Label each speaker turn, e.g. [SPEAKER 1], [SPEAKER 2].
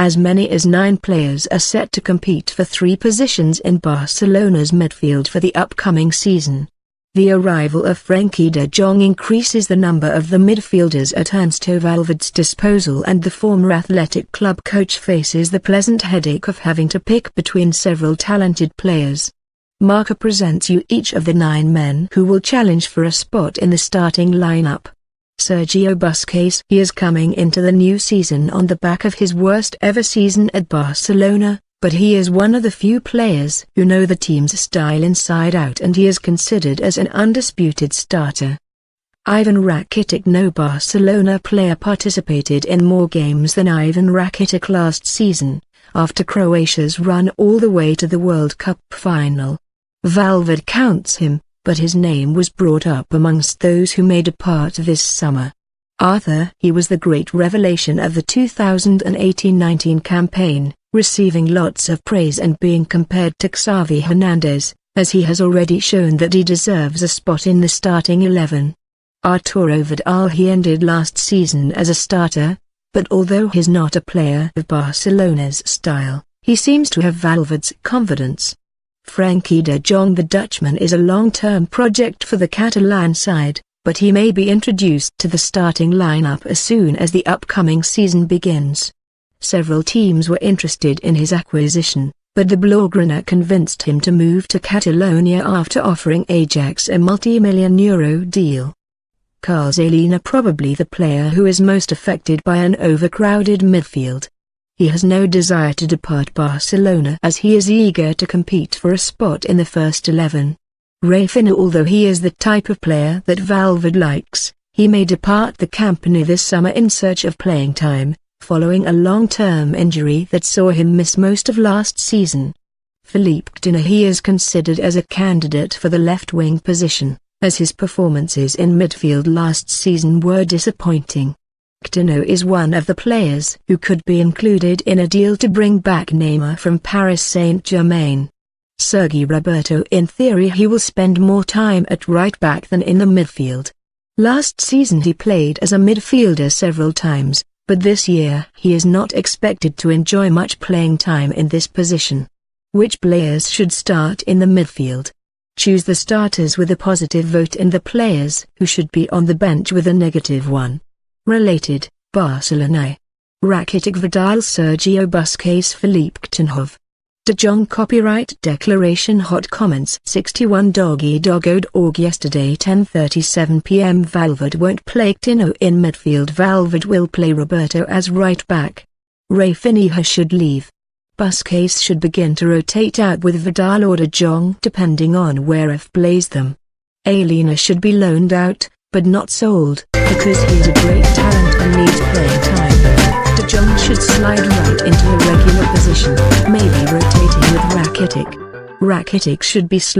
[SPEAKER 1] As many as 9 players are set to compete for 3 positions in Barcelona's midfield for the upcoming season. The arrival of Frenkie de Jong increases the number of the midfielders at Ernesto Valverde's disposal, and the former Athletic Club coach faces the pleasant headache of having to pick between several talented players. Marca presents you each of the 9 men who will challenge for a spot in the starting lineup. Sergio Busquets. He is coming into the new season on the back of his worst ever season at Barcelona, but he is one of the few players who know the team's style inside out, and he is considered as an undisputed starter. Ivan Rakitic. No Barcelona player participated in more games than Ivan Rakitic last season, after Croatia's run all the way to the World Cup final. Valverde counts him, but his name was brought up amongst those who made a part this summer. He was the great revelation of the 2018-19 campaign, receiving lots of praise and being compared to Xavi Hernandez, as he has already shown that he deserves a spot in the starting 11. Arturo Vidal. He ended last season as a starter, but although he's not a player of Barcelona's style, he seems to have Valverde's confidence. Frenkie de Jong. The Dutchman is a long-term project for the Catalan side, but he may be introduced to the starting lineup as soon as the upcoming season begins. Several teams were interested in his acquisition, but the Blaugrana convinced him to move to Catalonia after offering Ajax a multi-million-euro deal. Carlos Alena. Probably the player who is most affected by an overcrowded midfield. He has no desire to depart Barcelona as he is eager to compete for a spot in the first 11. Rafinha. Although he is the type of player that Valverde likes, he may depart the Camp Nou this summer in search of playing time, following a long-term injury that saw him miss most of last season. Philippe Coutinho. He is considered as a candidate for the left-wing position, as his performances in midfield last season were disappointing. Coutinho is one of the players who could be included in a deal to bring back Neymar from Paris Saint-Germain. Sergi Roberto. In theory he will spend more time at right back than in the midfield. Last season he played as a midfielder several times, but this year he is not expected to enjoy much playing time in this position. Which players should start in the midfield? Choose the starters with a positive vote and the players who should be on the bench with a negative one. Related, Barcelona. Rakitic. Vidal. Sergio Busquets. Philippe Coutinho. De Jong. Copyright Declaration. Hot comments 61 doggy.org. Yesterday 10:37 p.m. Valverde won't play Coutinho in midfield. Valverde will play Roberto as right back. Rafinha should leave. Busquets should begin to rotate out with Vidal or De Jong depending on where F plays them. Alena should be loaned out, but not sold, because he is a great talent and needs playing time. De Jong should slide right into a regular position, maybe rotating with Rakitic. Rakitic should be slow.